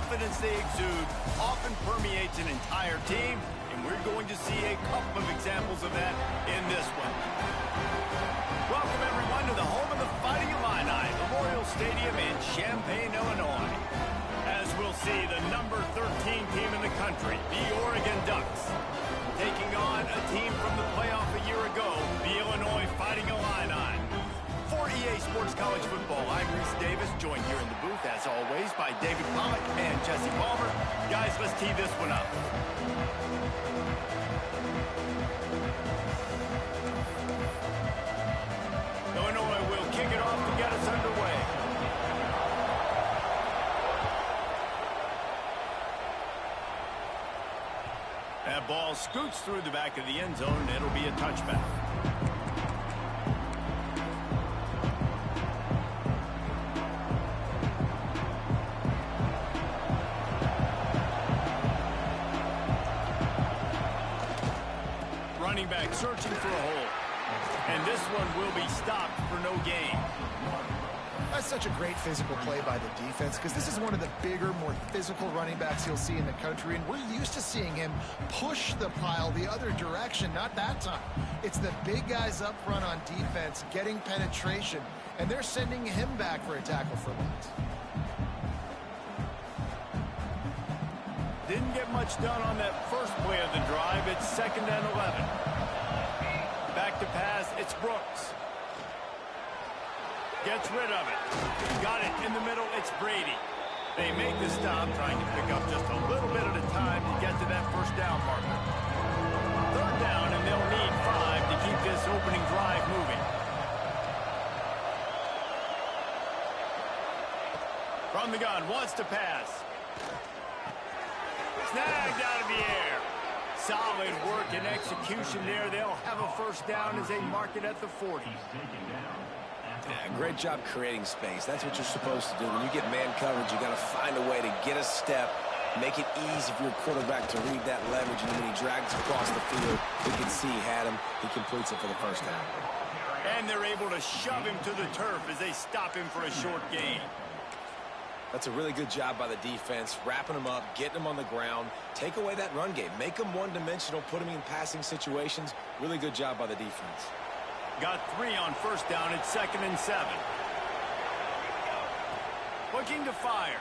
confidence they exude often permeates an entire team, and we're going to see a couple of examples of that in this one. Welcome, everyone, to the home of the Fighting Illini, Memorial Stadium in Champaign, Illinois. As we'll see, the number 13 team in the country, the Oregon Ducks, taking on a team from the playoff a year ago, the Illinois Fighting Illini. For EA Sports College Football, I'm Reese Davis, joined here in the booth, as always, by David Pollock and Jesse Palmer. Guys, let's tee this one up. Illinois will kick it off to get us underway. That ball scoots through the back of the end zone. It'll be a touchback. Running back searching for a hole. And this one will be stopped for no gain. That's such a great physical play by the defense because this is one of the bigger, more physical running backs you'll see in the country, and we're used to seeing him push the pile the other direction. Not that time. It's the big guys up front on defense getting penetration, and they're sending him back for a tackle for loss. Didn't get much done on that first play of the drive. It's 2nd and 11. Back to pass, it's Brooks. Gets rid of it. Got it in the middle, it's Brady. They make the stop, trying to pick up just a little bit at a time to get to that first down marker. 3rd down, and they'll need 5 to keep this opening drive moving. From the gun, wants to pass. Snagged out of the air. Solid work and execution there. They'll have a first down as they mark it at the 40. Yeah, great job creating space. That's what you're supposed to do. When you get man coverage, you got to find a way to get a step, make it easy for your quarterback to read that leverage, and when he drags across the field, we can see he had him. He completes it for the first down. And they're able to shove him to the turf as they stop him for a short gain. That's a really good job by the defense, wrapping them up, getting them on the ground, take away that run game, make them one-dimensional, put them in passing situations. Really good job by the defense. Got 3 on first down. It's 2nd and 7. Looking to fire.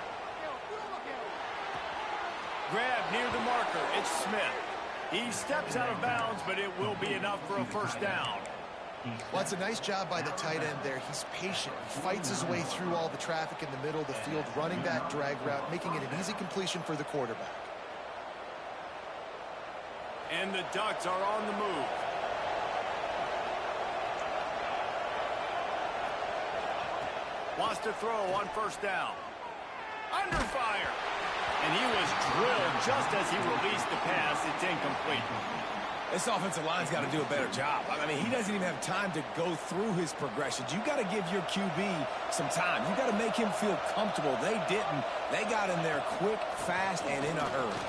Grab near the marker. It's Smith. He steps out of bounds, but it will be enough for a first down. Well, it's a nice job by the tight end there. He's patient. He fights his way through all the traffic in the middle of the field, running that drag route, making it an easy completion for the quarterback. And the Ducks are on the move. Wants to throw on first down. Under fire. And he was drilled just as he released the pass. It's incomplete. This offensive line's got to do a better job. I mean, he doesn't even have time to go through his progressions. You got to give your QB some time. You got to make him feel comfortable. They didn't. They got in there quick, fast, and in a hurry.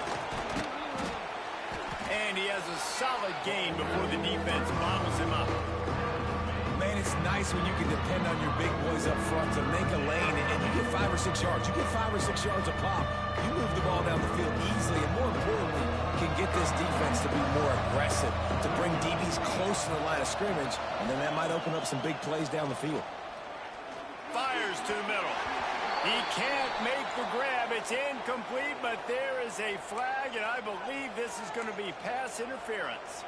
And he has a solid gain before the defense bottles him up. Man, it's nice when you can depend on your big boys up front to make a lane, and you get 5 or 6 yards. You get 5 or 6 yards a pop. You move the ball down the field easily, and more importantly, can get this defense to be more aggressive, to bring DBs close to the line of scrimmage, and then that might open up some big plays down the field. Fires to the middle. He can't make the grab. It's incomplete, but there is a flag, and I believe this is going to be pass interference.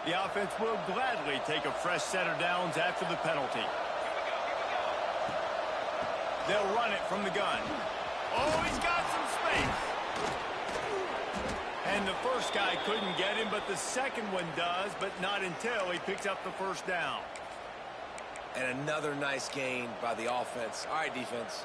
The offense will gladly take a fresh set of downs after the penalty. They'll run it from the gun. Oh, he's got some space. And the first guy couldn't get him, but the second one does, but not until he picks up the first down. And another nice gain by the offense. All right, defense,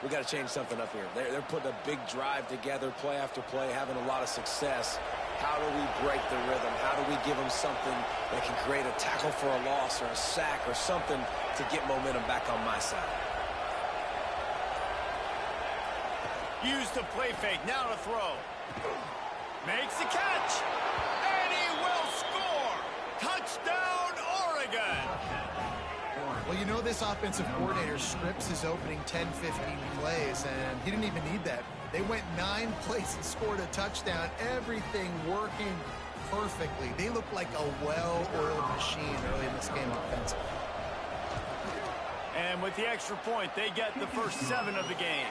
we got to change something up here. They're putting a big drive together, play after play, having a lot of success. How do we break the rhythm? How do we give them something that can create a tackle for a loss or a sack or something to get momentum back on my side? Use the play fake. Now to throw. Makes the catch. And Well, you know this offensive coordinator scripts his opening 10, 15 plays, and he didn't even need that. They went 9 plays and scored a touchdown. Everything working perfectly. They look like a well-oiled machine early in this game offensively. And with the extra point, they get the first 7 of the game.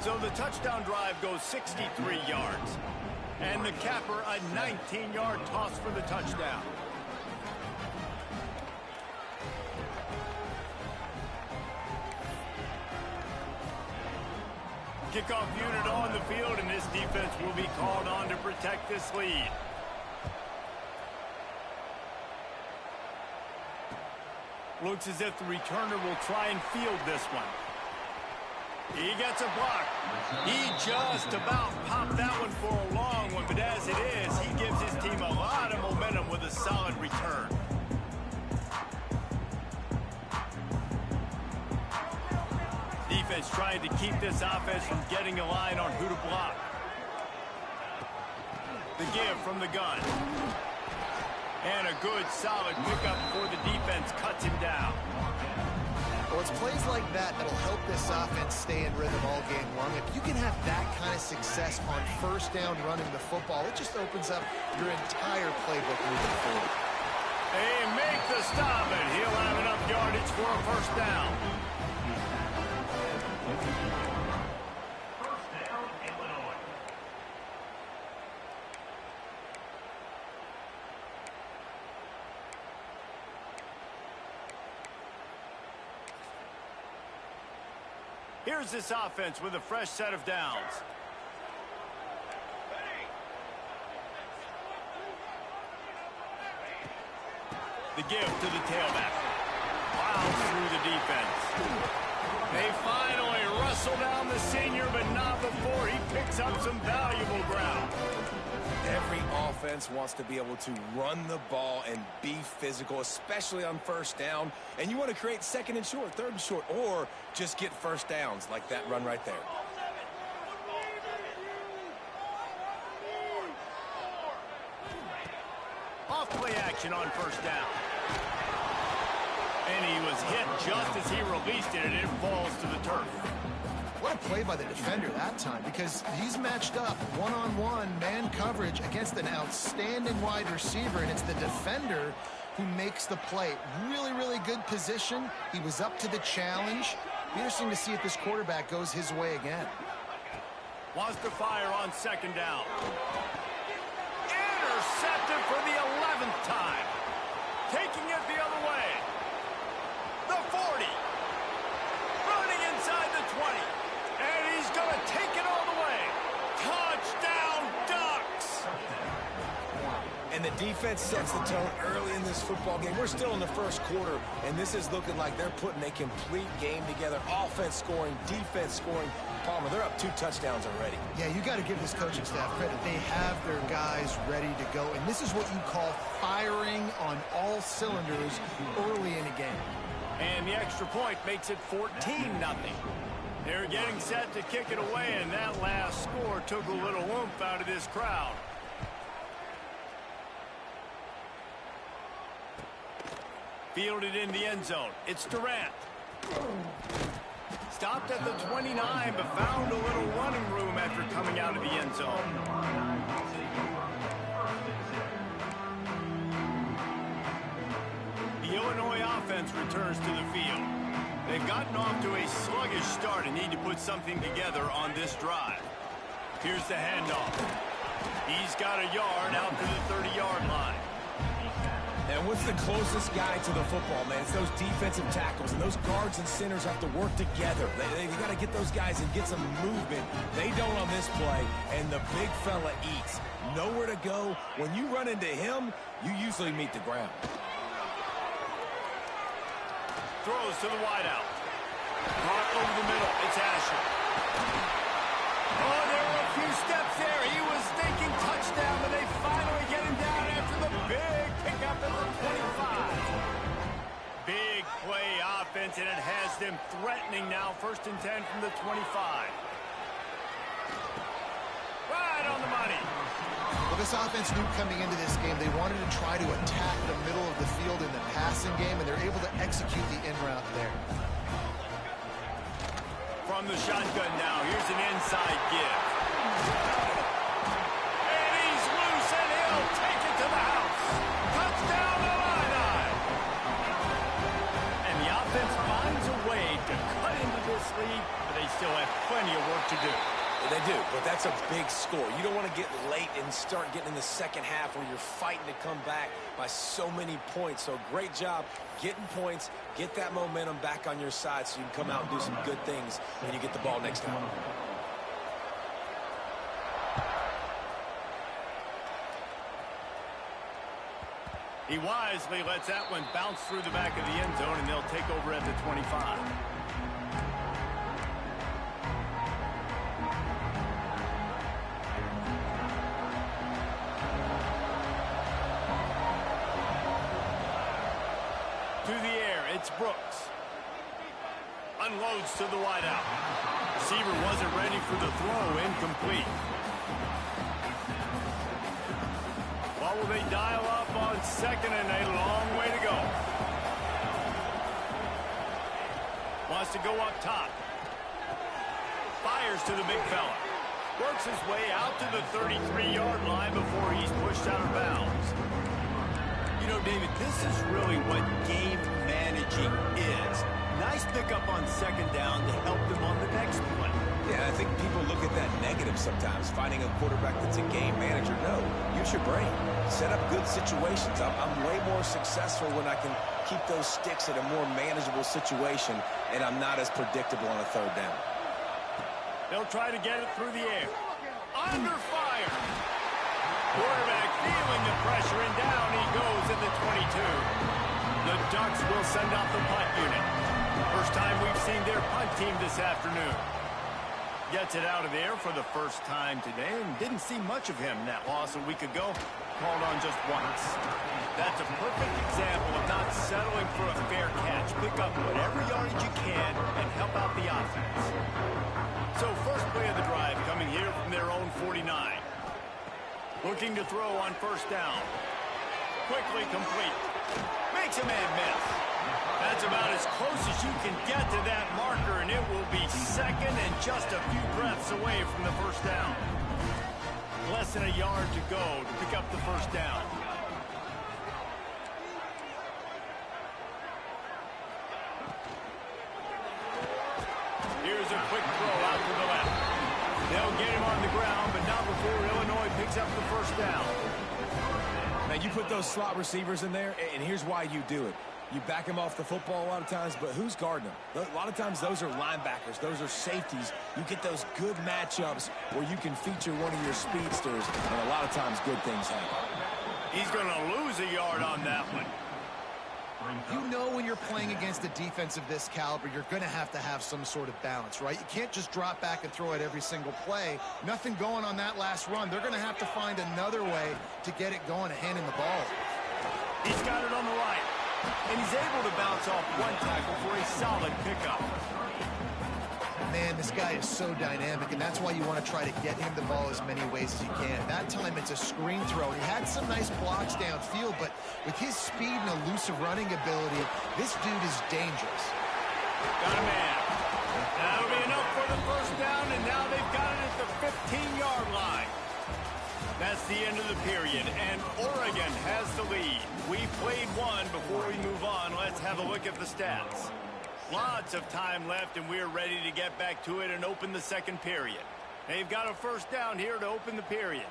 So the touchdown drive goes 63 yards. And the capper, a 19-yard toss for the touchdown. Kickoff unit on the field, and this defense will be called on to protect this lead. Looks as if the returner will try and field this one. He gets a block. He just about popped that one for a long one, but as it is, he gives his team a lot of momentum with a solid return. Defense trying to keep this offense from getting a line on who to block. The give from the gun. And a good, solid pickup before the defense cuts him down. Well, it's plays like that that'll help this offense stay in rhythm all game long. If you can have that kind of success on first down running the football, it just opens up your entire playbook moving forward. They make the stop, and he'll have enough yardage for a first down. Here's this offense with a fresh set of downs. The give to the tailback. Plows through the defense. They finally wrestle down the senior, but not before he picks up some valuable ground. Every offense wants to be able to run the ball and be physical, especially on first down. And you want to create second and short, third and short, or just get first downs like that run right there. Off play action on first down. And he was hit just as he released it, and it falls to the turf. What a play by the defender that time, because he's matched up one-on-one man coverage against an outstanding wide receiver, and it's the defender who makes the play. Really, really good position. He was up to the challenge. Be interesting to see if this quarterback goes his way again. Wants to fire on second down. Intercepted for the 11th time. Taking it the other way. The 40. Running inside the 20. And he's going to take it all the way. Touchdown, Ducks! And the defense sets the tone early in this football game. We're still in the first quarter, and this is looking like they're putting a complete game together. Offense scoring, defense scoring. Palmer, they're up 2 touchdowns already. Yeah, you got to give this coaching staff credit. They have their guys ready to go, and this is what you call firing on all cylinders early in a game. And the extra point makes it 14-0. They're getting set to kick it away, and that last score took a little oomph out of this crowd. Fielded in the end zone. It's Durant. Stopped at the 29, but found a little running room after coming out of the end zone. The Illinois offense returns to the field. They've gotten off to a sluggish start and need to put something together on this drive. Here's the handoff. He's got a yard out to the 30-yard line. And what's the closest guy to the football, man? It's those defensive tackles, and those guards and centers have to work together. They got to get those guys and get some movement. They don't on this play, and the big fella eats. Nowhere to go. When you run into him, you usually meet the ground. Throws to the wideout. Caught over the middle. It's Asher. Oh, there were a few steps there. He was thinking touchdown, but they finally get him down after the big pickup at the 25. Big play offense, and it has them threatening now. 1st and 10 from the 25. Right on the money. Well, this offense knew coming into this game they wanted to try to attack the middle of the field in the passing game, and they're able to execute the in route there. From the shotgun now, here's an inside give. And he's loose, and he'll take it to the house. Touchdown, Illini! And the offense finds a way to cut into this lead, but they still have plenty of work to do. They do, but that's a big score. You don't want to get late and start getting in the second half where you're fighting to come back by so many points. So great job getting points, get that momentum back on your side so you can come out and do some good things when you get the ball next time. He wisely lets that one bounce through the back of the end zone, and they'll take over at the 25. To the air, it's Brooks. Unloads to the wideout. Receiver wasn't ready for the throw, incomplete. What will they dial up on second, and a long way to go. Wants to go up top. Fires to the big fella. Works his way out to the 33-yard line before he's pushed out of bounds. You know, David, this is really what game managing is. Nice pickup on second down to help them on the next play. Yeah, I think people look at that negative sometimes, finding a quarterback that's a game manager. No, use your brain. Set up good situations. I'm way more successful when I can keep those sticks at a more manageable situation, and I'm not as predictable on a third down. They'll try to get it through the air. Under fire. Quarterback feeling the pressure, and down he goes at the 22. The Ducks will send out the punt unit. First time we've seen their punt team this afternoon. Gets it out of there for the first time today, and didn't see much of him. That loss a week ago, called on just once. That's a perfect example of not settling for a fair catch. Pick up whatever yardage you can and help out the offense. So first play of the drive coming here from their own 49. Looking to throw on first down. Quickly complete. Makes a man miss. That's about as close as you can get to that marker, and it will be second and just a few breaths away from the first down. Less than a yard to go to pick up the first down. Here's a quick throw out to the left. They'll get him on the ground, but not before Illinois picks up the first down. Now, you put those slot receivers in there, and here's why you do it. You back them off the football a lot of times, but who's guarding them? A lot of times those are linebackers. Those are safeties. You get those good matchups where you can feature one of your speedsters, and a lot of times good things happen. He's going to lose a yard on that one. You know when you're playing against a defense of this caliber, you're going to have some sort of balance, right? You can't just drop back and throw it every single play. Nothing going on that last run. They're going to have to find another way to get it going and handing the ball. He's got it on the right. And he's able to bounce off one tackle for a solid pickup. Man, this guy is so dynamic, and that's why you want to try to get him the ball as many ways as you can. That time, it's a screen throw. He had some nice blocks downfield, but with his speed and elusive running ability, this dude is dangerous. Got a man. That'll be enough for the first down, and now they've got it at the 15-yard line. That's the end of the period, and Oregon has the lead. We played one. Before we move on, let's have a look at the stats. Lots of time left, and we're ready to get back to it and open the second period. They've got a first down here to open the period.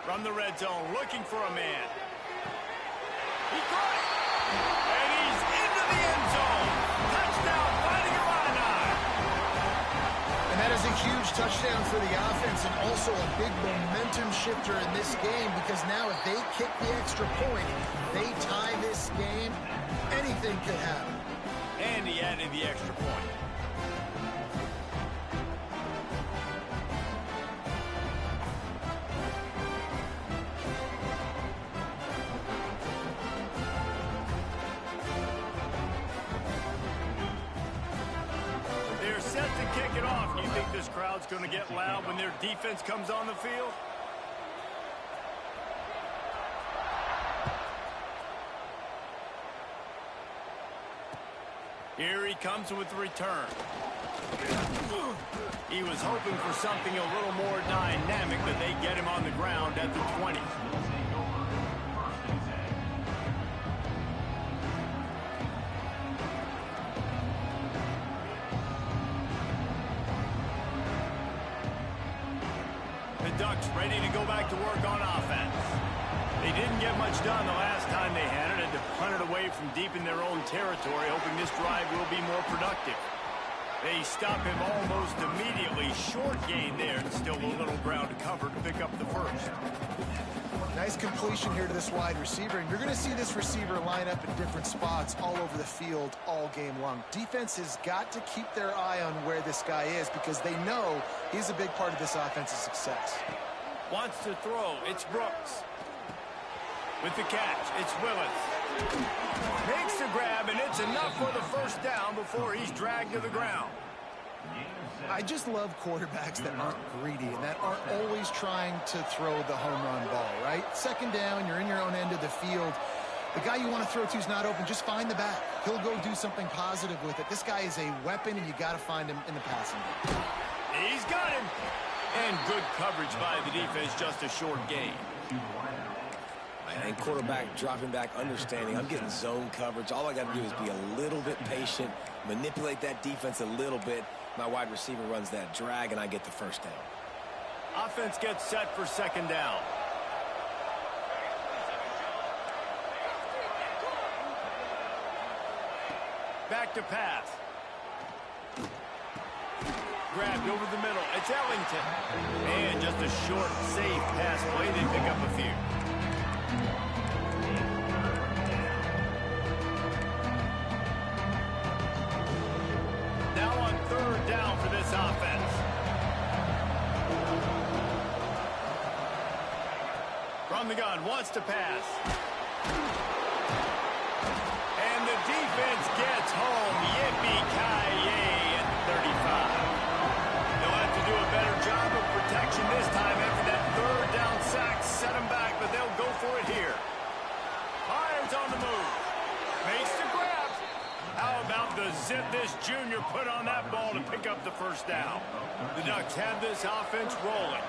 From the red zone, looking for a man. He caught it! And he's into the end zone. Touchdown, Fighting Illini! And that is a huge touchdown for the offense and also a big momentum shifter in this game, because now if they kick the extra point, they tie this game, anything could happen. And he added the extra point. They're set to kick it off. Do you think the this crowd's going to get loud when their defense comes on the field? Here he comes with the return. He was hoping for something a little more dynamic, but they get him on the ground at the 20. The Ducks ready to go back to work on offense. They didn't get much done the last time they had it, and to punt it away from deep in their own territory, hoping this drive will be more productive. They stop him almost immediately. Short gain there, and still a little ground to cover to pick up the first. Nice completion here to this wide receiver, and you're going to see this receiver line up in different spots all over the field all game long. Defense has got to keep their eye on where this guy is because they know he's a big part of this offense's success. Wants to throw. It's Brooks. With the catch, it's Willis. Makes the grab, and it's enough for the first down before he's dragged to the ground. I just love quarterbacks that aren't greedy and that aren't always trying to throw the home run ball, right? Second down, you're in your own end of the field. The guy you want to throw to is not open. Just find the back. He'll go do something positive with it. This guy is a weapon, and you got to find him in the passing game. He's got him. And good coverage by the defense, just a short gain. And quarterback dropping back, understanding I'm getting zone coverage. All I got to do is be a little bit patient, manipulate that defense a little bit. My wide receiver runs that drag, and I get the first down. Offense gets set for second down. Back to pass. Grabbed over the middle. It's Ellington. And just a short, safe pass play. They pick up a few. Now on third down for this offense. From the gun, wants to pass. And the defense gets home. Yippee-ki-yay at 35. They'll have to do a better job of protection this time after that third down sack set them back, but they'll go for it here. Fires on the move. Makes the grab. How about the zip this junior put on that ball to pick up the first down? The Ducks have this offense rolling.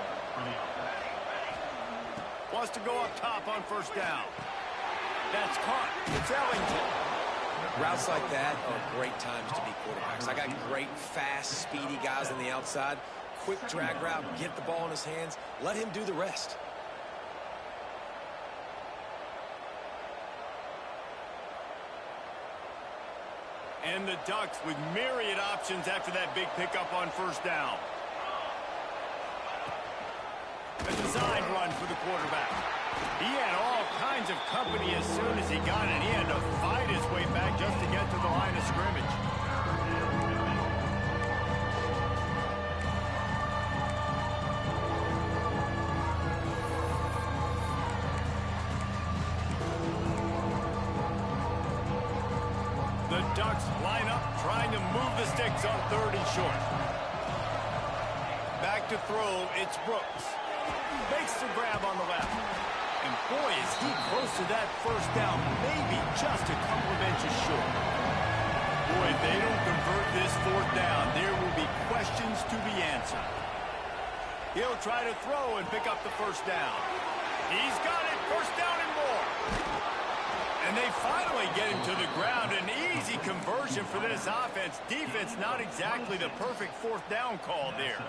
Wants to go up top on first down. That's caught. It's Ellington. Routes like that are great times to be quarterbacks. I got great, fast, speedy guys on the outside. Quick drag route, get the ball in his hands, let him do the rest. And the Ducks with myriad options after that big pickup on first down. A design run for the quarterback. He had all kinds of company as soon as he got it. He had to fight his way back just to get to the line of scrimmage. The Ducks line up, trying to move the sticks on third and short. Back to throw, it's Brooks. Makes the grab on the left. And boy, is he close to that first down, maybe just a couple of inches short. Boy, if they don't convert this fourth down, there will be questions to be answered. He'll try to throw and pick up the first down. He's got it, first down and more. And they finally get him to the ground. An easy conversion for this offense. Defense, not exactly the perfect fourth down call there.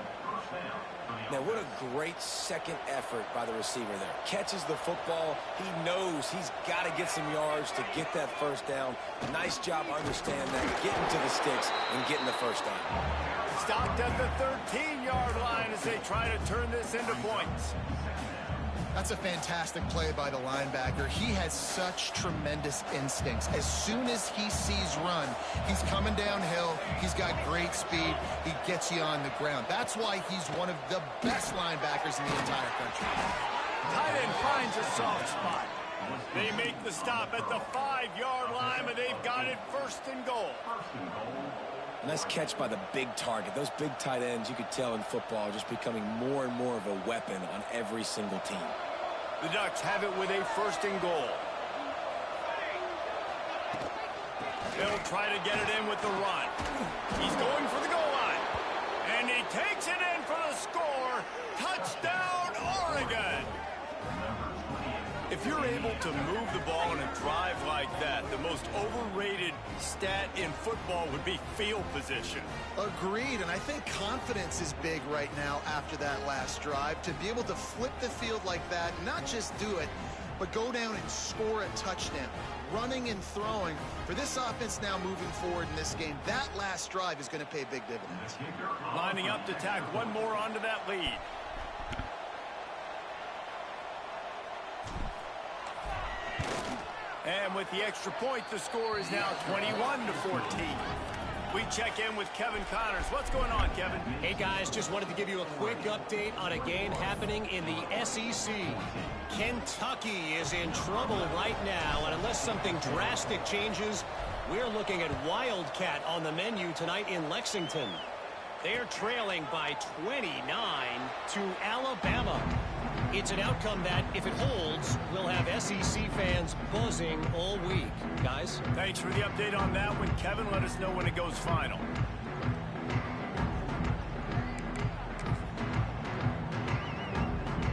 Now, what a great second effort by the receiver there. Catches the football. He knows he's got to get some yards to get that first down. Nice job understanding that, getting to the sticks and getting the first down. Stopped at the 13-yard line as they try to turn this into points. That's a fantastic play by the linebacker. He has such tremendous instincts. As soon as he sees run, he's coming downhill. He's got great speed. He gets you on the ground. That's why he's one of the best linebackers in the entire country. Tight end finds a soft spot. They make the stop at the 5-yard line, but they've got it first and goal. Nice catch by the big target. Those big tight ends, you could tell in football, are just becoming more and more of a weapon on every single team. The Ducks have it with a 1st and goal. They'll try to get it in with the run. He's going for the goal line. And he takes it in for the score. Touchdown, Oregon! If you're able to move the ball in a drive like that, the most overrated stat in football would be field position. Agreed, and I think confidence is big right now after that last drive. To be able to flip the field like that, not just do it, but go down and score a touchdown. Running and throwing. For this offense now moving forward in this game, that last drive is going to pay big dividends. Lining up to tack one more onto that lead. And with the extra point, the score is now 21-14. We check in with Kevin Connors. What's going on, Kevin? Hey, guys, just wanted to give you a quick update on a game happening in the SEC. Kentucky is in trouble right now, and unless something drastic changes, we're looking at Wildcat on the menu tonight in Lexington. They're trailing by 29 to Alabama. It's an outcome that, if it holds, will have SEC fans buzzing all week. Guys? Thanks for the update on that one, Kevin. Let us know when it goes final.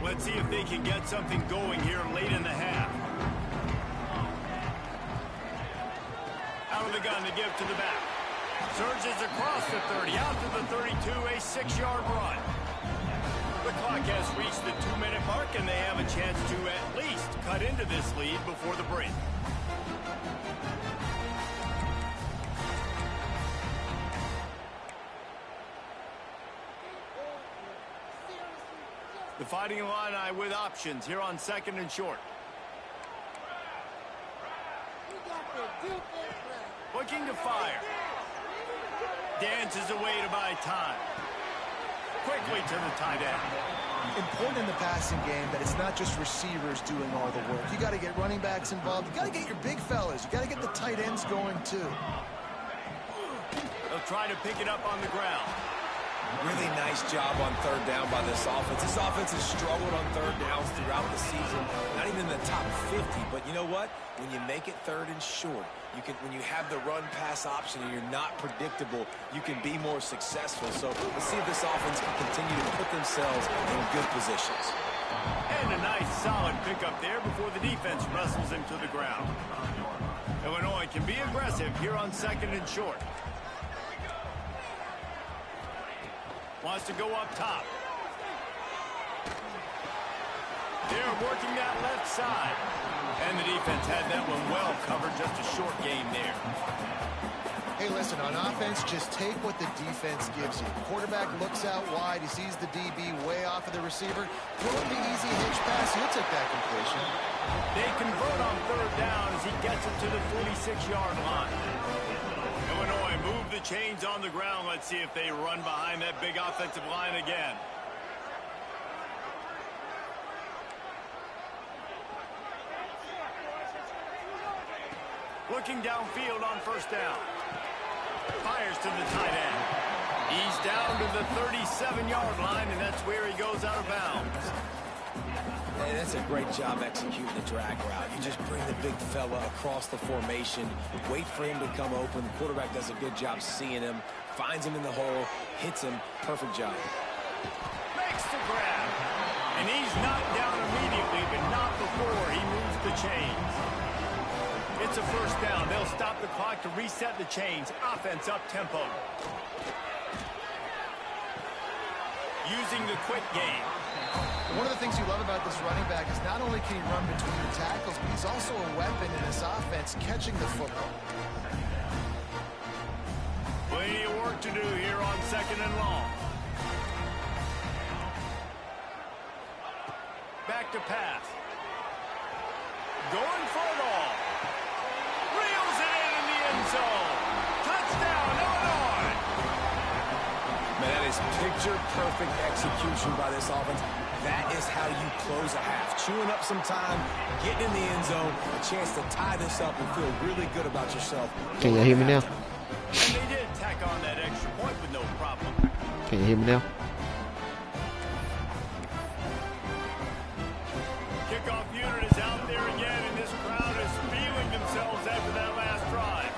Let's see if they can get something going here late in the half. Out of the gun to give to the back. Surges across the 30, out to the 32, a 6-yard run. The clock has reached the 2-minute mark, and they have a chance to at least cut into this lead before the break. The Fighting Illini with options here on 2nd and short. Looking to fire. Dances away to buy time. Quickly to the tight end. Important in the passing game that it's not just receivers doing all the work. You got to get running backs involved. You got to get your big fellas. You got to get the tight ends going too. They'll try to pick it up on the ground. Really nice job on 3rd down by this offense. This offense has struggled on 3rd downs throughout the season. Not even in the top 50, but you know what? When you make it 3rd and short, when you have the run-pass option and you're not predictable, you can be more successful. So let's see if this offense can continue to put themselves in good positions. And a nice solid pickup there before the defense wrestles him to the ground. Illinois can be aggressive here on 2nd and short. Wants to go up top. They're working that left side. And the defense had that one well covered. Just a short game there. Hey, listen, on offense, just take what the defense gives you. Quarterback looks out wide. He sees the DB way off of the receiver. Throw him the easy hitch pass. He'll take that completion. They convert on 3rd down as he gets it to the 46-yard line. Illinois move the chains on the ground. Let's see if they run behind that big offensive line again. Looking downfield on 1st down. Fires to the tight end. He's down to the 37-yard line, and that's where he goes out of bounds. Hey, that's a great job executing the drag route. You just bring the big fella across the formation, wait for him to come open. The quarterback does a good job seeing him, finds him in the hole, hits him. Perfect job. Makes the grab. And he's knocked down immediately, but not before he moves the chains. It's a 1st down. They'll stop the clock to reset the chains. Offense up tempo. Using the quick game. One of the things you love about this running back is not only can he run between the tackles, but he's also a weapon in this offense catching the football. Plenty of work to do here on 2nd and long. Back to pass. Going for it all. Reels it in the end zone. Touchdown, Illinois. Man, that is picture-perfect execution by this offense. That is how you close a half. Chewing up some time, getting in the end zone, a chance to tie this up and feel really good about yourself. Can you hear me now? And they did tack on that extra Can you hear me now? Kickoff unit is out there again, and this crowd is feeling themselves after that last drive.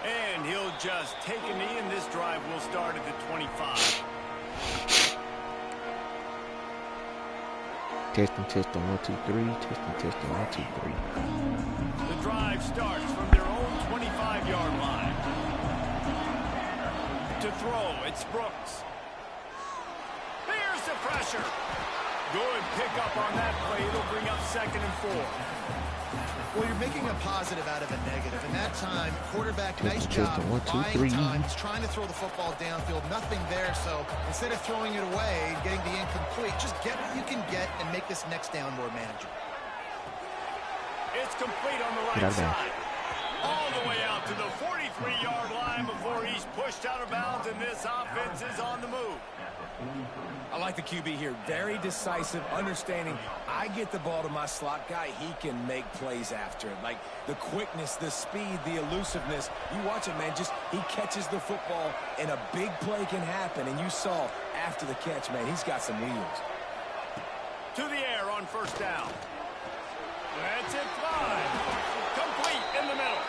And he'll just take a knee, and this drive will start at the 25. Testing, 1, 2, 3. Testing, 1, 2, 3. The drive starts from their own 25-yard line. To throw, it's Brooks. There's the pressure. Good pickup on that play. It'll bring up 2nd and 4. Well, you're making a positive out of a negative. And that time, quarterback, nice job. 1, 2, 3. Buying time. He's trying to throw the football downfield. Nothing there. So instead of throwing it away, getting the incomplete, just get what you can get and make this next down more manageable. It's complete on the right side. All the way out to the 43-yard line before he's pushed out of bounds, and this offense is on the move. I like the QB here. Very decisive, understanding I get the ball to my slot guy, he can make plays after it. Like the quickness, the speed, the elusiveness. You watch it, man, just he catches the football and a big play can happen. And you saw after the catch, man, he's got some wheels. To the air on 1st down. That's it, fly. Complete in the middle.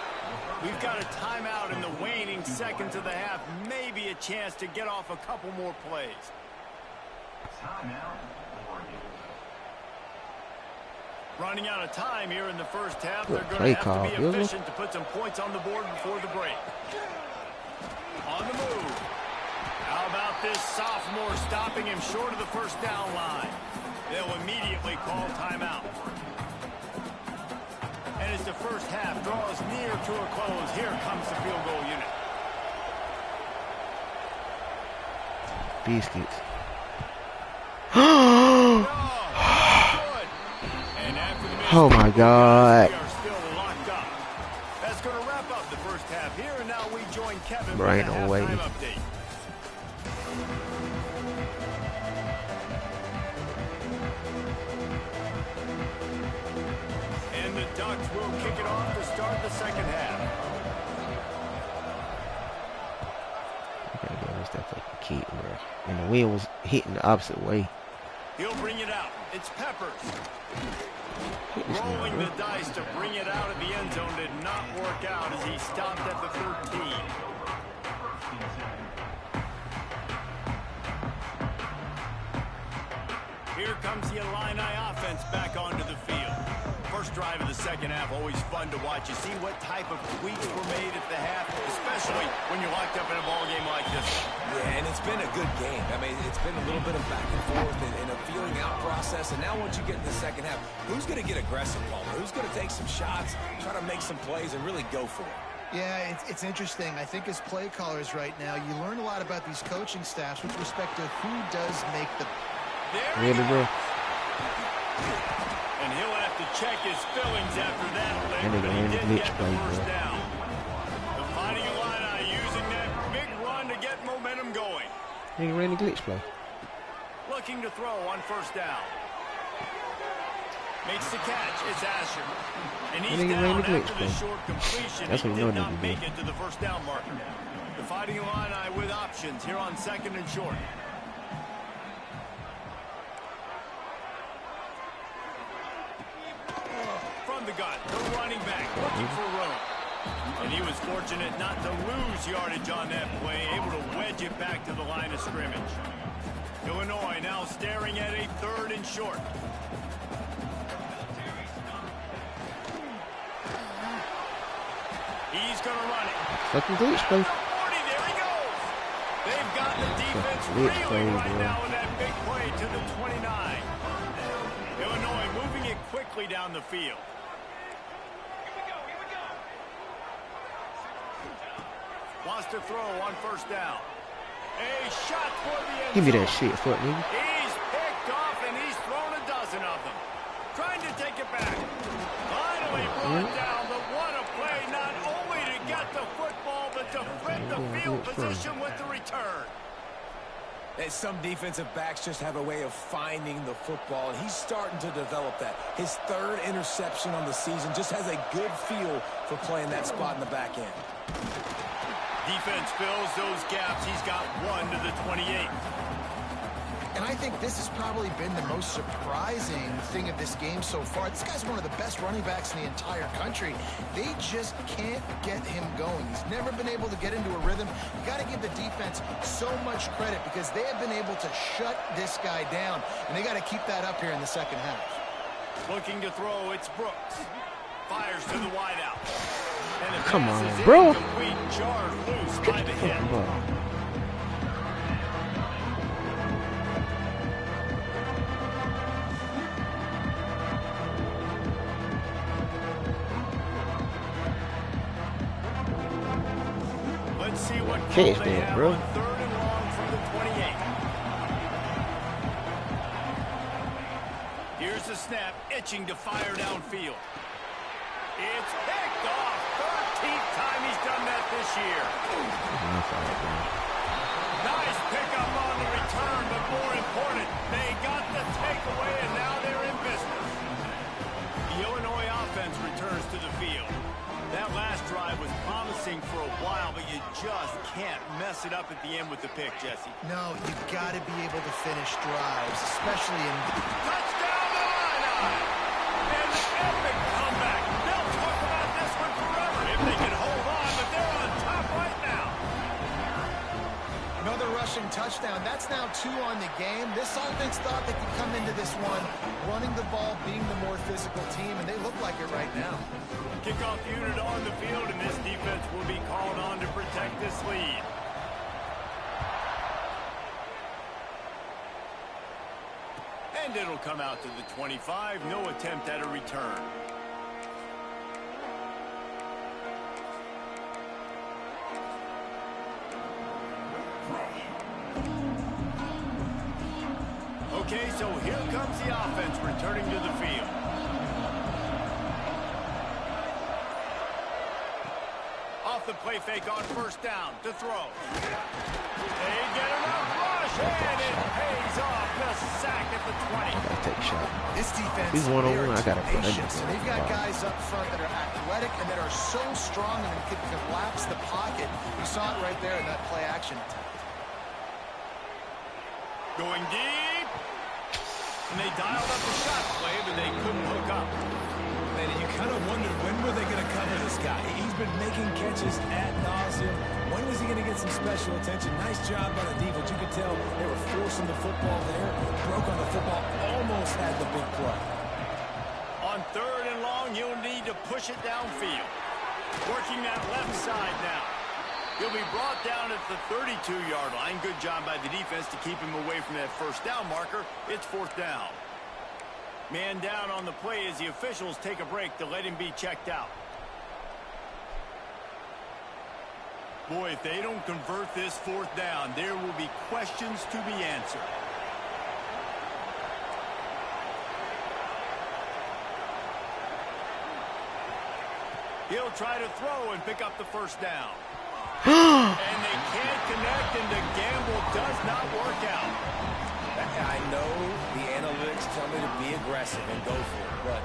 We've got a timeout in the waning seconds of the half. Maybe a chance to get off a couple more plays. Running out of time here in the first half. They're going to have to be efficient to put some points on the board before the break. On the move. How about this sophomore stopping him short of the 1st down line? They'll immediately call timeout. And as the first half draws near to a close, here comes the field goal unit. Biscuits. Oh my God. We are still locked up. That's going to wrap up the first half here, and now we join Kevin Right for the away. halftime update. And the Ducks will kick it off to start the second half. I gotta go against that fucking kid, bro. And the wind was hitting the opposite way. He'll bring it out. It's Peppers. Rolling the dice to bring it out of the end zone did not work out as he stopped at the 13. Here comes the Illini offense back onto the field. First drive of the second half, always fun to watch. You see what type of tweaks were made at the half, especially when you're locked up in a ball game like this. Yeah, and it's been a good game. I mean, it's been a little bit of back and forth and a feeling out process. And now once you get in the second half, who's going to get aggressive, Palmer? Who's going to take some shots, try to make some plays, and really go for it? Yeah, it's interesting. I think as play callers right now, you learn a lot about these coaching staffs with respect to who does make the... Really, bro? And he'll have to check his fillings after that lick, but he did get the first down. The Fighting Illini using that big run to get momentum going. He ran a glitch play. Looking to throw on 1st down. Makes the catch. It's Asher. And he's down after the short completion. He did not make it to the 1st down marker. The Fighting Illini with options here on 2nd and short. The gun, the running back looking for room. And he was fortunate not to lose yardage on that play, able to wedge it back to the line of scrimmage. Illinois now staring at a 3rd and short. He's going to run it. Fucking glitch play. 40, there he goes. They've got the defense reeling right now in that big play to the 29. Illinois moving it quickly down the field. Wants to throw on 1st down. A shot for the end zone. Give me that shit, fuck nigga. He's picked off and he's thrown a dozen of them. Trying to take it back. Finally brought down, but what a play, not only to get the football, but to flip the field position with the return. And some defensive backs just have a way of finding the football, and he's starting to develop that. His 3rd interception on the season, just has a good feel for playing that spot in the back end. Defense fills those gaps. He's got 1 to the 28. And I think this has probably been the most surprising thing of this game so far. This guy's one of the best running backs in the entire country. They just can't get him going. He's never been able to get into a rhythm. You got to give the defense so much credit because they have been able to shut this guy down, and they got to keep that up here in the second half. Looking to throw, it's Brooks. Fires to the wideout. And the Come pass on, is bro. incomplete, jarred loose by the hit. Let's see what call Catch they that, have bro. on 3rd and long from the 28. Here's the snap, itching to fire downfield. It's picked off. 13th time he's done that this year. Nice pickup on the return, but more important, they got the takeaway, and now they're in business. The Illinois offense returns to the field. That last drive was promising for a while, but you just can't mess it up at the end with the pick, Jesse. No, you've got to be able to finish drives, especially in... Touchdown the line! And an epic comeback. They'll talk about this one forever if they can hold on, but they're on top right now. Another rushing touchdown. That's now 2 on the game. This offense thought they could come into this one running the ball, being the more physical team, and they look like it right now. Kickoff unit on the field, and this defense will be called on to protect this lead. And it'll come out to the 25. No attempt at a return. Okay, so here comes the offense returning to the field. Off the play fake on 1st down to throw. They get enough rush, and it pays off. The sack at the 20. Gotta take a shot. This defense, He's 1-on-1. I gotta put him in. They've got guys up front that are athletic and that are so strong and can collapse the pocket. You saw it right there in that play action attempt. Going deep. And they dialed up the shot play, but they couldn't hook up. And you kind of wondered, when were they going to cover this guy? He's been making catches ad nauseum. When was he going to get some special attention? Nice job by the defense. You could tell they were forcing the football there. Broke on the football, almost had the big play. On 3rd and long, you'll need to push it downfield. Working that left side now. He'll be brought down at the 32-yard line. Good job by the defense to keep him away from that 1st down marker. It's 4th down. Man down on the play as the officials take a break to let him be checked out. Boy, if they don't convert this 4th down, there will be questions to be answered. He'll try to throw and pick up the 1st down. And they can't connect, and the gamble does not work out. I know the analytics tell me to be aggressive and go for it, but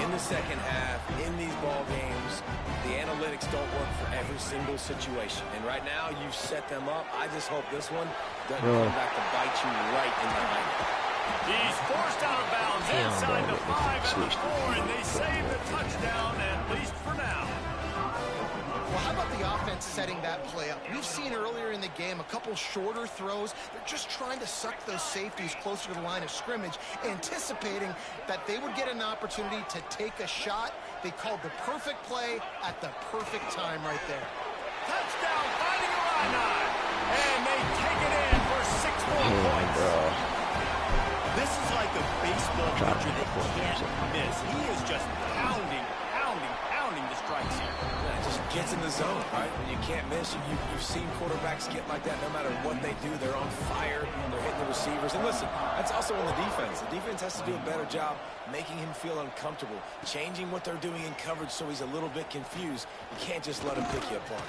in the second half, in these ball games, the analytics don't work for every single situation. And right now, you've set them up. I just hope this one doesn't come back to bite you right in the eye. He's forced out of bounds inside the 5 and the 4, and they save the touchdown, at least for now. Well, how about the offense setting that play up? We've seen earlier in the game a couple shorter throws. They're just trying to suck those safeties closer to the line of scrimmage, anticipating that they would get an opportunity to take a shot. They called the perfect play at the perfect time right there. Touchdown, fighting Illini. And they take it in for 6 more points. This is like a baseball pitcher that can't miss. He is just pounding the strikes here. Just gets in the zone, right? When you can't miss, you've seen quarterbacks get like that no matter what they do. They're on fire. They're hitting the receivers. And listen, that's also on the defense. The defense has to do a better job making him feel uncomfortable, changing what they're doing in coverage so he's a little bit confused. You can't just let him pick you apart.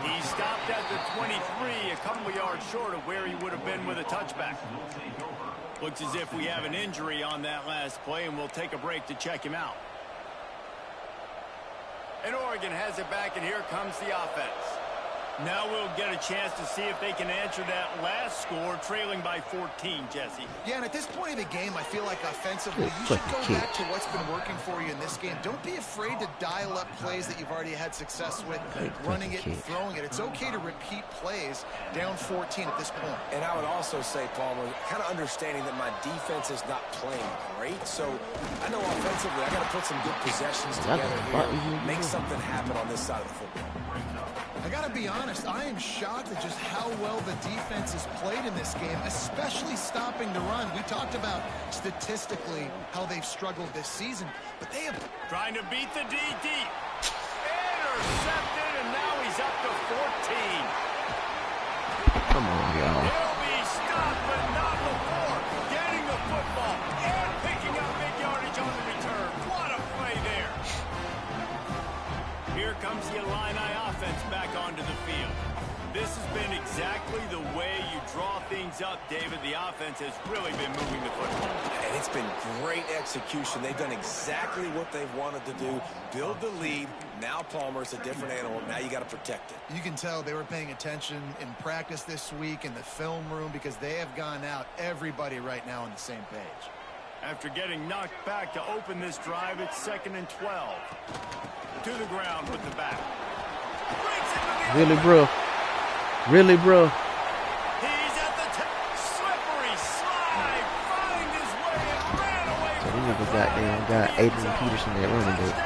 He stopped at the 23, a couple of yards short of where he would have been with a touchback. Looks as if we have an injury on that last play, and we'll take a break to check him out. And Oregon has it back, and here comes the offense. Now we'll get a chance to see if they can answer that last score, trailing by 14, Jesse. Yeah, and at this point of the game, I feel like offensively, you should go back to what's been working for you in this game. Don't be afraid to dial up plays that you've already had success with, running it and throwing it. It's okay to repeat plays down 14 at this point. And I would also say, Palmer, kind of understanding that my defense is not playing great, so I know offensively I got to put some good possessions together here, make something happen on this side of the football. I got to be honest, I am shocked at just how well the defense has played in this game, especially stopping the run. We talked about statistically how they've struggled this season, but they have... Trying to beat the DD. Intercepted, and now he's up to 14. Come on, y'all. He'll be stopped, but not before getting the football and picking up big yardage on the return. What a play there. Here comes the Illini offense back onto the field. This has been exactly the way you draw things up, David. The offense has really been moving the football. And it's been great execution. They've done exactly what they've wanted to do. Build the lead. Now Palmer's a different animal. Now you got to protect it. You can tell they were paying attention in practice this week in the film room because they have gone out, everybody right now on the same page. After getting knocked back to open this drive, it's 2nd and 12. To the ground with the back. Really, bro? Really, bro? He's at the slippery slide, find his way and ran away. So we never got Adrian Peterson that running back.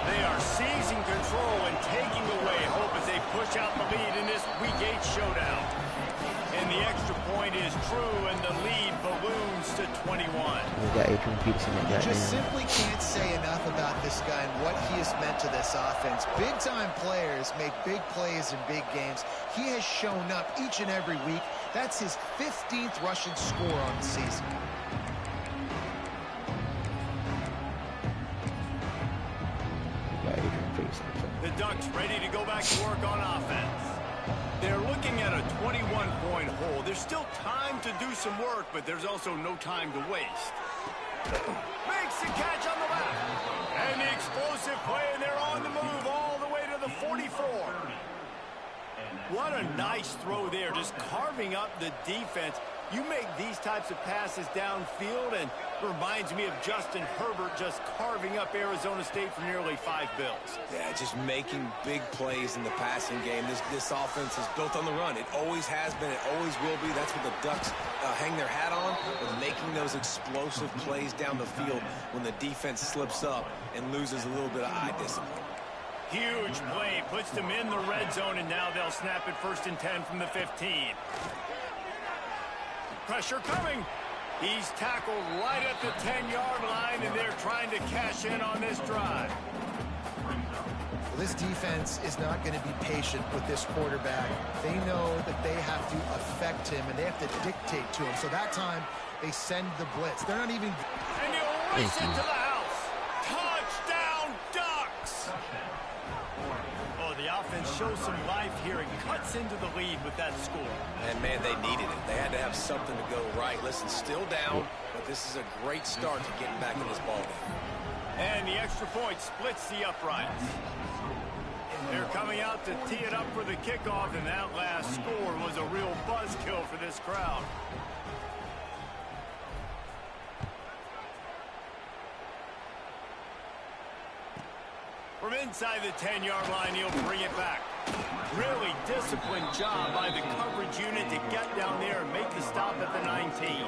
They are seizing control and taking away hope as they push out the lead in this Week 8 showdown. And the extra point is true, and the lead balloons to 21. We got Adrian Peterson at that. You just simply can't say enough about this guy and what he has meant to this offense. Big-time players make big plays in big games. He has shown up each and every week. That's his 15th rushing score on the season. We got Adrian Peterson. The Ducks ready to go back to work on offense. They're looking at a 21-point hole. There's still time to do some work, but there's also no time to waste. Makes the catch on the left. And the explosive play, and they're on the move all the way to the 44. What a nice throw there, just carving up the defense. You make these types of passes downfield, and it reminds me of Justin Herbert just carving up Arizona State for nearly 5 bills. Yeah, just making big plays in the passing game. This offense is built on the run. It always has been. It always will be. That's what the Ducks hang their hat on, with making those explosive plays down the field when the defense slips up and loses a little bit of eye discipline. Huge play, puts them in the red zone, and now they'll snap it 1st and 10 from the 15. Pressure coming. He's tackled right at the 10-yard line, and they're trying to cash in on this drive. Well, this defense is not going to be patient with this quarterback. They know that they have to affect him, and they have to dictate to him. So that time, they send the blitz. They're not even... And he'll race it to the house. Touchdown, Ducks! Oh, the offense shows some life here and cuts into the lead with that score. And, man, they needed it. They had to have something to go right. Listen, still down, but this is a great start to getting back in this ballgame. And the extra point splits the uprights. They're coming out to tee it up for the kickoff, and that last score was a real buzzkill for this crowd. From inside the 10-yard line, he'll bring it back. Really disciplined job by the coverage unit to get down there and make the stop at the 19.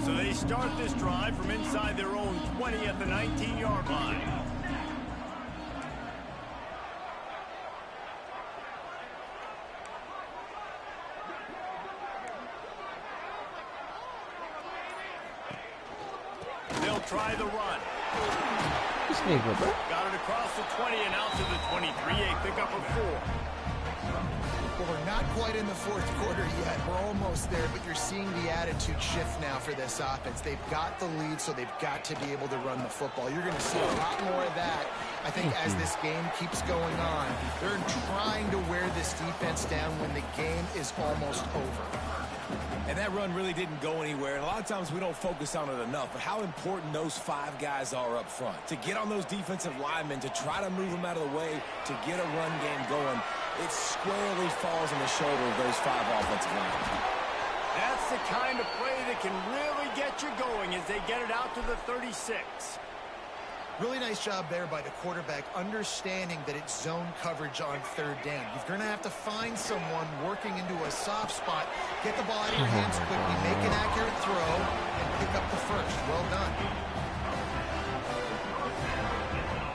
So they start this drive from inside their own 20 at the 19-yard line. try the run. This nigga, bro. Got it across the 20 and out to the 23. A pickup of 4. Well, we're not quite in the fourth quarter yet. We're almost there, but you're seeing the attitude shift now for this offense. They've got the lead, so they've got to be able to run the football. You're going to see a lot more of that, I think, as this game keeps going on. They're trying to wear this defense down when the game is almost over. And that run really didn't go anywhere. And a lot of times we don't focus on it enough. But how important those 5 guys are up front. To get on those defensive linemen, to try to move them out of the way, to get a run game going, it squarely falls on the shoulder of those 5 offensive linemen. That's the kind of play that can really get you going as they get it out to the 36. Really nice job there by the quarterback, understanding that it's zone coverage on third down. You're going to have to find someone working into a soft spot, get the ball out of your hands quickly, make an accurate throw, and pick up the first. Well done.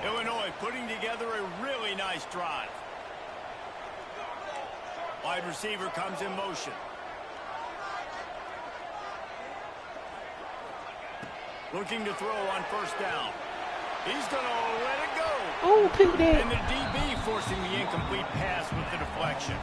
Illinois putting together a really nice drive. Wide receiver comes in motion. Looking to throw on first down. He's going to let it go. Oh, pivot. And the DB forcing the incomplete pass with the deflection.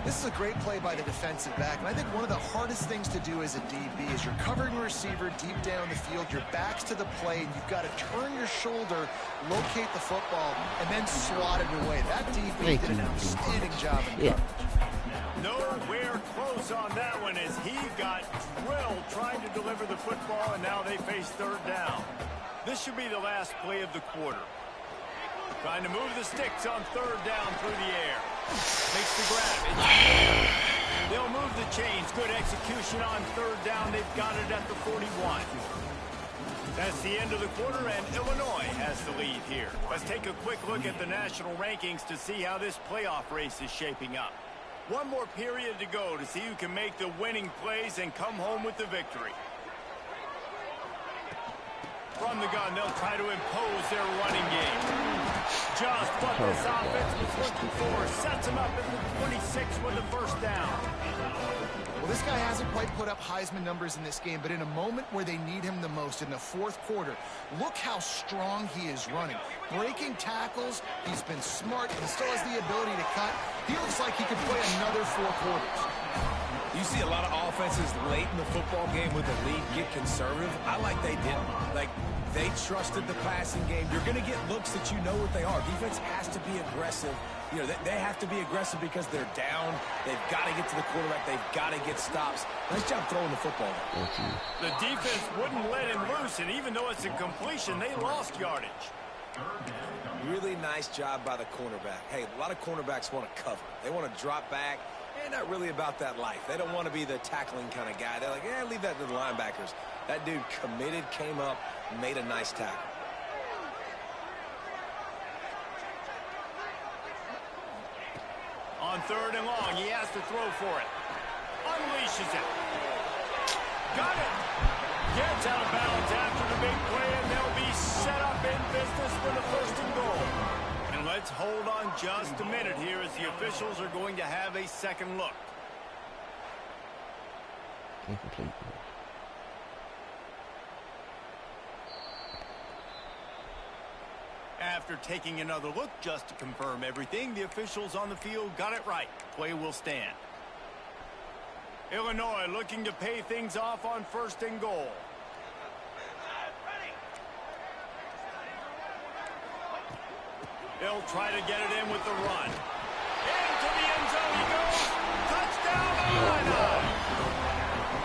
This is a great play by the defensive back, and I think one of the hardest things to do as a DB is you're covering a receiver deep down the field, your back's to the play, and you've got to turn your shoulder, locate the football, and then slot it away. That DB did an outstanding job in coverage. Nowhere close on that one as he got drilled trying to deliver the football, and now they face third down. This should be the last play of the quarter. Trying to move the sticks on third down through the air. Makes the grab. It's they'll move the chains. Good execution on third down. They've got it at the 41. That's the end of the quarter, and Illinois has the lead here. Let's take a quick look at the national rankings to see how this playoff race is shaping up. One more period to go to see who can make the winning plays and come home with the victory. From the gun, they'll try to impose their running game. Just what this offense was looking for. Sets him up at the 26 with the first down. Well, this guy hasn't quite put up Heisman numbers in this game, but in a moment where they need him the most, in the fourth quarter, look how strong he is running. Breaking tackles, he's been smart, and still has the ability to cut. He looks like he could play another 4 quarters. You see a lot of offenses late in the football game with the lead get conservative. I like they didn't. Like, they trusted the passing game. You're going to get looks that you know what they are. Defense has to be aggressive. You know, they have to be aggressive because they're down. They've got to get to the quarterback. They've got to get stops. Nice job throwing the football. The defense wouldn't let him loose, and even though it's a completion, they lost yardage. Really nice job by the cornerback. Hey, a lot of cornerbacks want to cover. They want to drop back. They're not really about that life. They don't want to be the tackling kind of guy. They're like, yeah, leave that to the linebackers. That dude committed, came up, made a nice tackle. On third and long, he has to throw for it. Unleashes it. Got it. Gets out of bounds after the big play, and they'll be set up in business for the first and goal. And let's hold on just a minute here as the officials are going to have a second look. Incomplete. After taking another look just to confirm everything, the officials on the field got it right. Play will stand. Illinois looking to pay things off on first and goal. They'll try to get it in with the run. Into the end zone he goes. Touchdown, Illinois!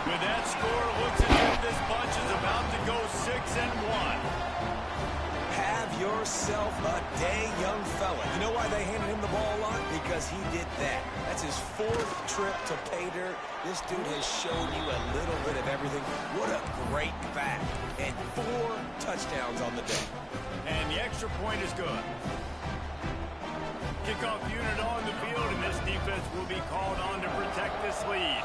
With that score, looks as if this bunch is about to go 6-1. Have yourself a day, young fella. You know why they handed him the ball a lot? Because he did that. That's his 4th trip to pay dirt. This dude has shown you a little bit of everything. What a great back. And 4 touchdowns on the day. And the extra point is good. Kickoff unit on the field, and this defense will be called on to protect this lead.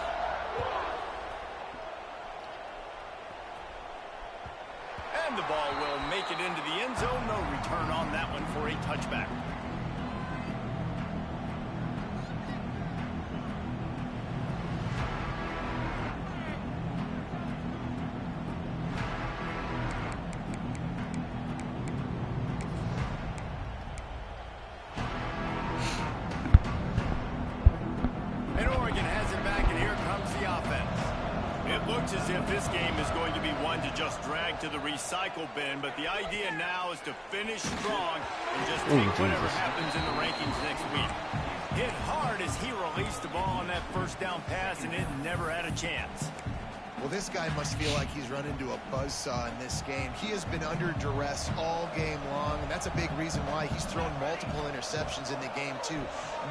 And the ball will make it into the end zone. No return on that one for a touchback. looks as if this game is going to be one to just drag to the recycle bin, but the idea now is to finish strong and just take whatever happens in the rankings next week. Hit hard as he released the ball on that first down pass, and it never had a chance. Well, this guy must feel like he's run into a buzzsaw in this game. He has been under duress all game long, and that's a big reason why he's thrown multiple interceptions in the game, too.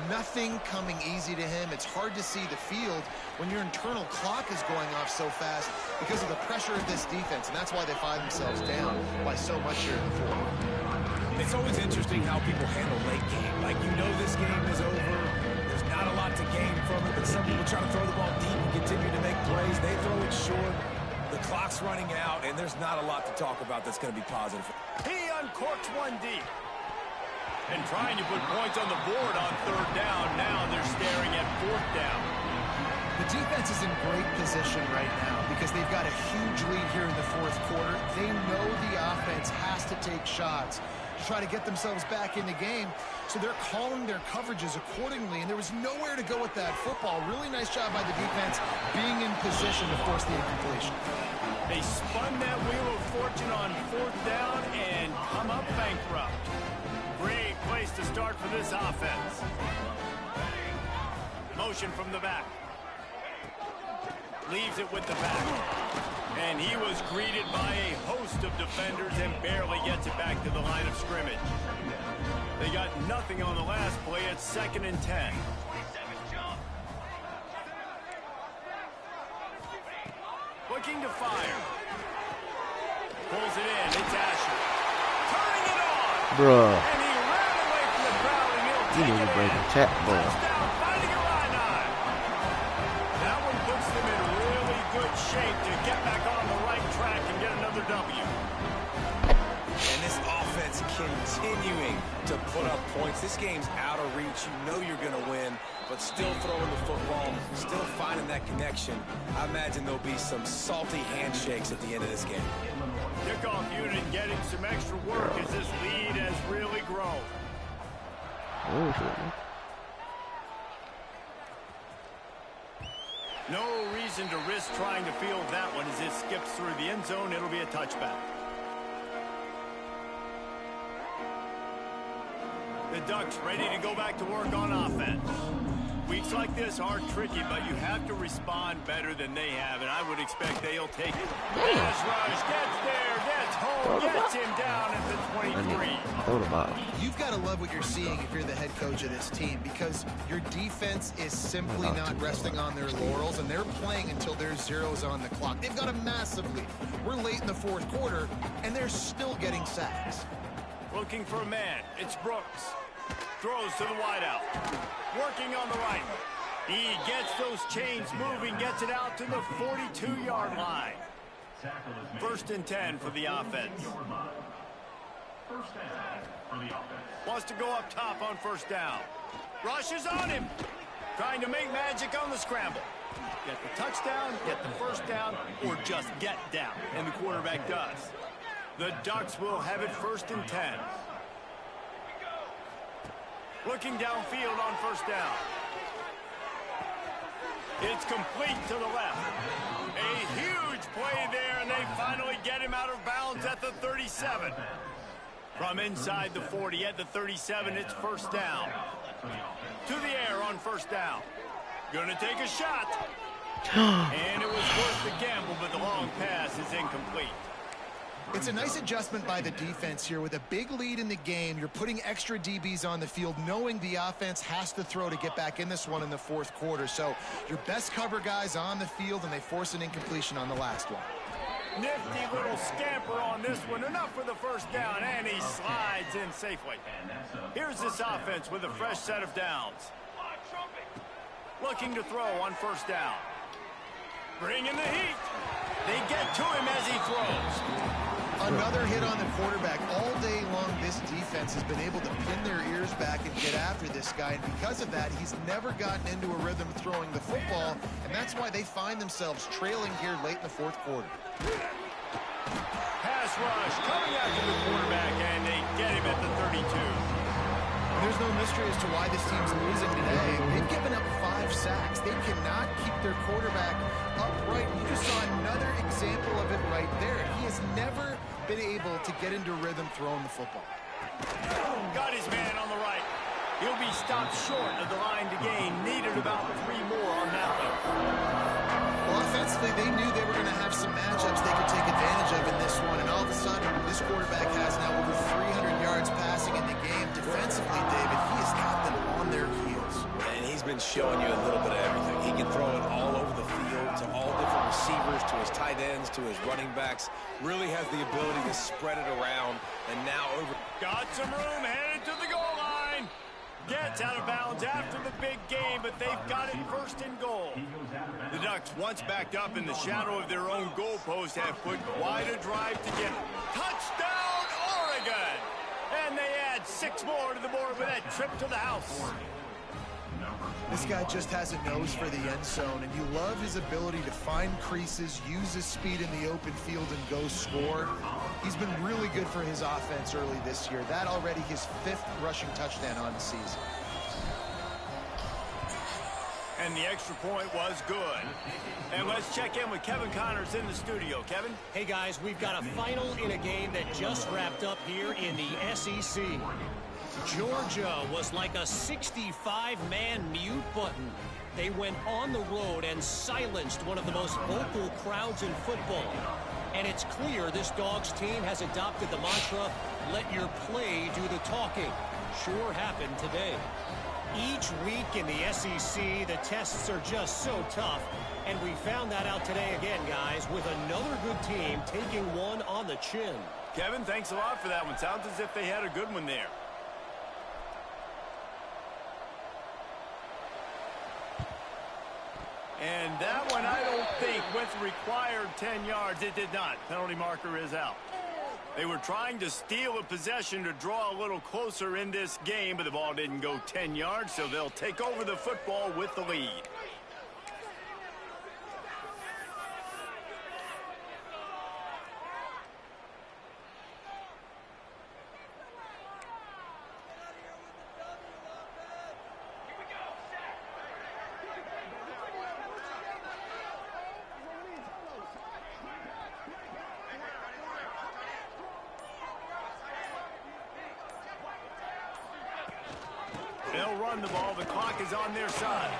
Nothing coming easy to him. It's hard to see the field when your internal clock is going off so fast because of the pressure of this defense, and that's why they find themselves down by so much here in the fourth. It's always interesting how people handle late game. Like, you know this game is over. There's not a lot to gain from it, but some people try to throw the ball deep and continue to make plays. They throw it short. The clock's running out, and there's not a lot to talk about that's going to be positive. He uncorks one deep. And trying to put points on the board on third down. Now they're staring at fourth down. The defense is in great position right now because they've got a huge lead here in the fourth quarter. They know the offense has to take shots to try to get themselves back in the game. So they're calling their coverages accordingly, and there was nowhere to go with that football. Really nice job by the defense being in position to force the incompletion. They spun that wheel of fortune on fourth down and come up bankrupt. Great place to start for this offense. Motion from the back. Leaves it with the back. And he was greeted by a host of defenders and barely gets it back to the line of scrimmage. They got nothing on the last play. It's 2nd and 10. Looking to fire. Pulls it in. It's Asher. Turning it on. Bruh. And he ran away from the crowd, and he'll You take need it to break in. a tap, bro. Touchdown, fighting Illini. That one puts them in really good shape to get back on the right track and get another W. And this offense continuing to put up points. This game's out of reach. You know you're going to win, but still throwing the football, still finding that connection. I imagine there'll be some salty handshakes at the end of this game. Kickoff unit getting some extra work as this lead has really grown. Oh, shit. No reason to risk trying to field that one as it skips through the end zone. It'll be a touchback. The Ducks ready to go back to work on offense. Weeks like this are tricky, but you have to respond better than they have, and I would expect they'll take it. Pass rush, gets there, gets home, gets him down at the 23. Throw the ball. You've got to love what you're seeing if you're the head coach of this team because your defense is simply not resting on their laurels, and they're playing until there's zeros on the clock. They've got a massive lead. We're late in the fourth quarter, and they're still getting sacks. Looking for a man. It's Brooks. Throws to the wideout. Working on the right. He gets those chains moving, gets it out to the 42-yard line. 1st and 10 for the offense. Wants to go up top on 1st down. Rushes on him. Trying to make magic on the scramble. Get the touchdown, get the 1st down, or just get down. And the quarterback does. The Ducks will have it 1st and 10. Looking downfield on 1st down. It's complete to the left. A huge play there, and they finally get him out of bounds at the 37. From inside the 40 at the 37, it's 1st down. To the air on 1st down. Gonna take a shot. And it was worth the gamble, but the long pass is incomplete. It's a nice adjustment by the defense here. With a big lead in the game, you're putting extra DBs on the field, knowing the offense has to throw to get back in this one in the fourth quarter. So your best cover guys on the field, and they force an incompletion on the last one. Nifty little scamper on this one. Enough for the 1st down, and he slides in safely. Here's this offense with a fresh set of downs. Looking to throw on 1st down. Bringing the heat. They get to him as he throws. Another hit on the quarterback. All day long, this defense has been able to pin their ears back and get after this guy. And because of that, he's never gotten into a rhythm throwing the football. And that's why they find themselves trailing here late in the fourth quarter. Pass rush coming after the quarterback, and they get him at the 32. There's no mystery as to why this team's losing today. They've given up 5 sacks. They cannot keep their quarterback upright. You just saw another example of it right there. He has never been able to get into rhythm throwing the football. Got his man on the right. He'll be stopped short of the line to gain. Needed about 3 more on that one. Well, offensively, they knew they were going to have some matchups they could take advantage of in this one, and all of a sudden, this quarterback has now over 300 yards passing in the game. Defensively, David, he has got them on their heels. And he's been showing you a little bit of everything. He can throw it all over the field to all different receivers, to his tight ends, to his running backs. Really has the ability to spread it around, and now over. Got some room, headed to the goal line. Gets out of bounds after the big game, but they've got it first and goal. The Ducks, once backed up in the shadow of their own goalpost, have put quite a drive together. Touchdown, Oregon! And they add 6 more to the board with that trip to the house. This guy just has a nose for the end zone, and you love his ability to find creases, use his speed in the open field, and go score. He's been really good for his offense early this year. That already his 5th rushing touchdown on the season. And the extra point was good. And let's check in with Kevin Connors in the studio. Kevin? Hey, guys, we've got a final in a game that just wrapped up here in the SEC. Georgia was like a 65-man mute button. They went on the road and silenced one of the most vocal crowds in football. And it's clear this Dogs team has adopted the mantra, let your play do the talking. Sure happened today. Each week in the SEC, the tests are just so tough. And we found that out today again, guys, with another good team taking one on the chin. Kevin, thanks a lot for that one. Sounds as if they had a good one there. And that one, I don't think, went the required 10 yards. It did not. Penalty marker is out. They were trying to steal a possession to draw a little closer in this game, but the ball didn't go 10 yards, so they'll take over the football with the lead. They'll run the ball. The clock is on their side.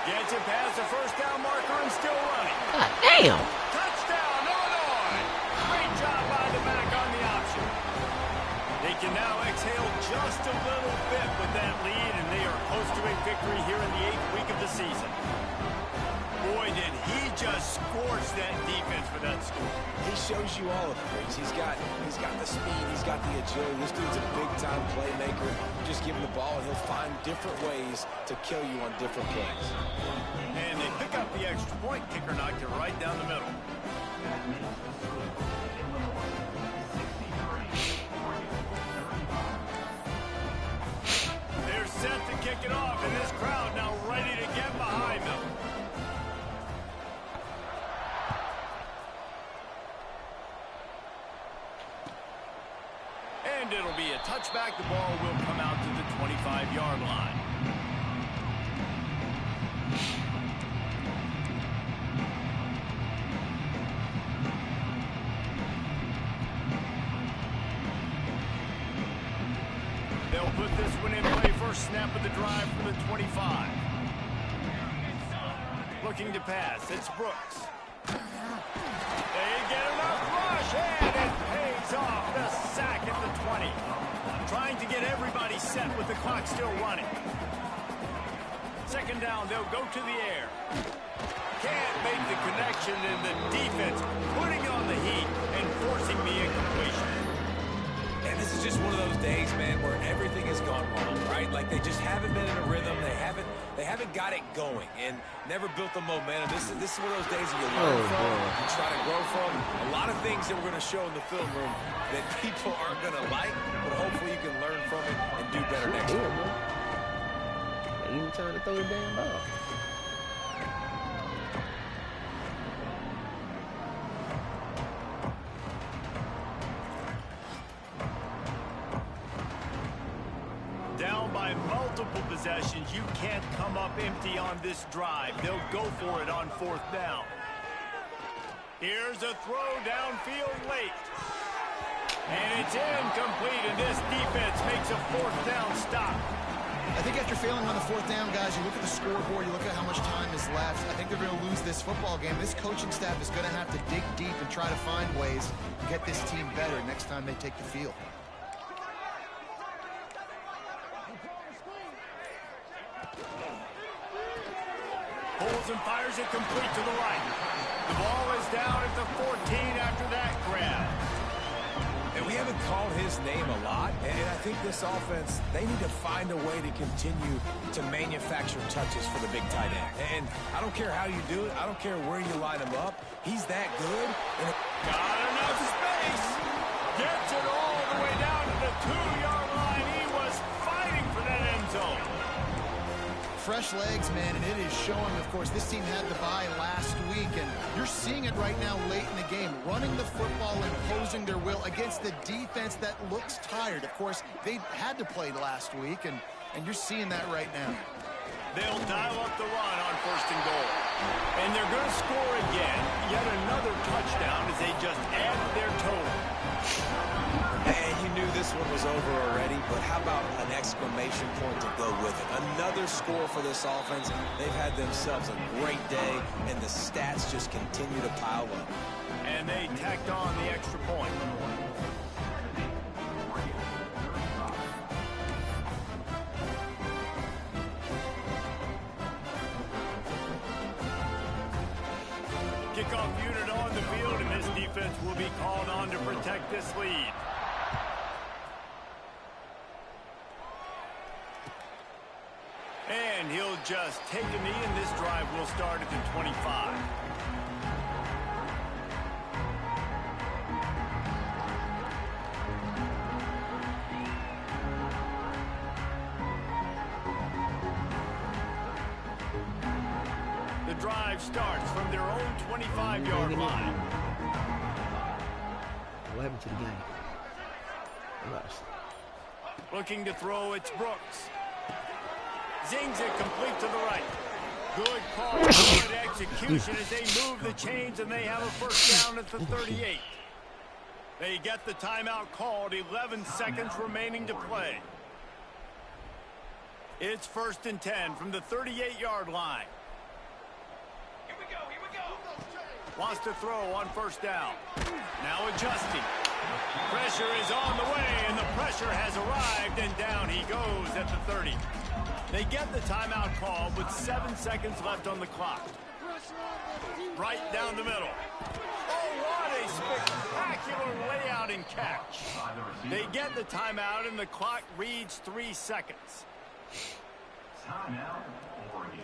Gets it past the first down marker and still running. God damn. Touchdown, Illinois. Great job by the back on the option. They can now exhale just a little bit with that lead, and they are close to a victory here in the 8th week of the season. Boy, did he just scorch that defense for that score. He shows you all of it, Riggs. He's got the speed, he's got the agility. This dude's a big-time playmaker. Just give him the ball, and he'll find different ways to kill you on different plays. And they pick up the extra point. Kicker knocked it right down the middle. They're set to kick it off, and this crowd now ready to get behind them. And it'll be a touchback. The ball will come out to the 25-yard line. They'll put this one in play. First snap of the drive from the 25. Looking to pass. It's Brooks. They get enough rush, and it pays off. The sack at the 20. Trying to get everybody set with the clock still running. Second down, they'll go to the air. Can't make the connection, and the defense putting on the heat and forcing the incompletion. And this is just one of those days, man, where everything has gone wrong, right? Like they just haven't been in a rhythm. They haven't got it going and never built the momentum. This is one of those days that you learn from, you try to grow from. A lot of things that we're going to show in the film room that people aren't going to like, but hopefully you can learn from it and do better next time. Ain't even trying to throw the damn ball. Down by multiple possessions. You can't come up empty on this drive. They'll go for it on 4th down. Here's a throw downfield late. And it's incomplete, and this defense makes a fourth down stop. I think after failing on the fourth down, guys, you look at the scoreboard, you look at how much time is left. I think they're going to lose this football game. This coaching staff is going to have to dig deep and try to find ways to get this team better next time they take the field. Pulls and fires it complete to the right. The ball is down at the 14 after that grab. And we haven't called his name a lot, and I think this offense, they need to find a way to continue to manufacture touches for the big tight end. And I don't care how you do it. I don't care where you line him up. He's that good. And got enough space. Gets it all the way down to the 2-yard line. He was fighting for that end zone. Fresh legs, man, and it is showing. Of course, this team had the bye last week, and you're seeing it right now late in the game, running the football, imposing their will against the defense that looks tired. Of course, they had to play last week, and you're seeing that right now. They'll dial up the run on 1st and goal. And they're going to score again. Yet another touchdown as they just added their total. And you knew this one was over already, but how about an exclamation point to go with it? Another score for this offense. They've had themselves a great day, and the stats just continue to pile up. And they tacked on the extra point. Kickoff unit on the field, and this defense will be called on to protect this lead. And he'll just take a knee, and this drive will start at the 25. The drive starts from their own 25-yard line. What happened to the game? Lost. Looking to throw, it's Brooks. Zings it complete to the right. Good call, good execution as they move the chains, and they have a first down at the 38. They get the timeout called, 11 seconds remaining to play. It's 1st and 10 from the 38-yard line. Here we go. Wants to throw on 1st down. Now adjusting. Pressure is on the way, and the pressure has arrived, and down he goes at the 30. They get the timeout call with 7 seconds left on the clock. Right down the middle. Oh, what a spectacular layout and catch. They get the timeout, and the clock reads 3 seconds. Timeout, Oregon.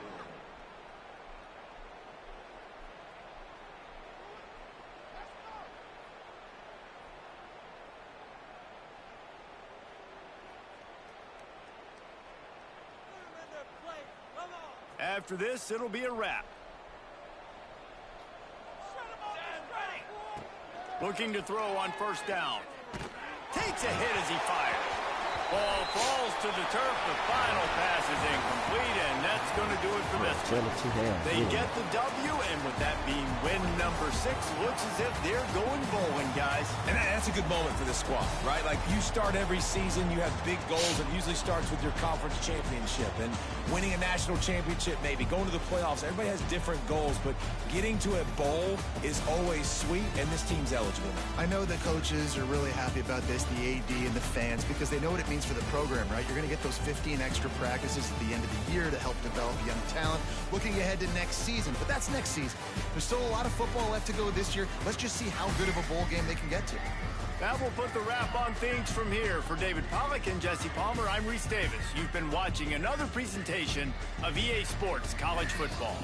After this, it'll be a wrap. Looking to throw on 1st down. Takes a hit as he fires. Ball falls to the turf. The final pass is incomplete, and that's going to do it for this one. They get the W, and with that being win number 6, looks as if they're going bowling, guys. And that's a good moment for this squad, right? Like, you start every season, you have big goals. It usually starts with your conference championship and winning a national championship, maybe going to the playoffs. Everybody has different goals, but getting to a bowl is always sweet, and this team's eligible. I know the coaches are really happy about this, the AD and the fans, because they know what it means for the program, right? You're going to get those 15 extra practices at the end of the year to help develop young talent. Looking ahead to next season, but that's next season. There's still a lot of football left to go this year. Let's just see how good of a bowl game they can get to. That will put the wrap on things from here. For David Pollack and Jesse Palmer, I'm Reese Davis. You've been watching another presentation of EA Sports College Football.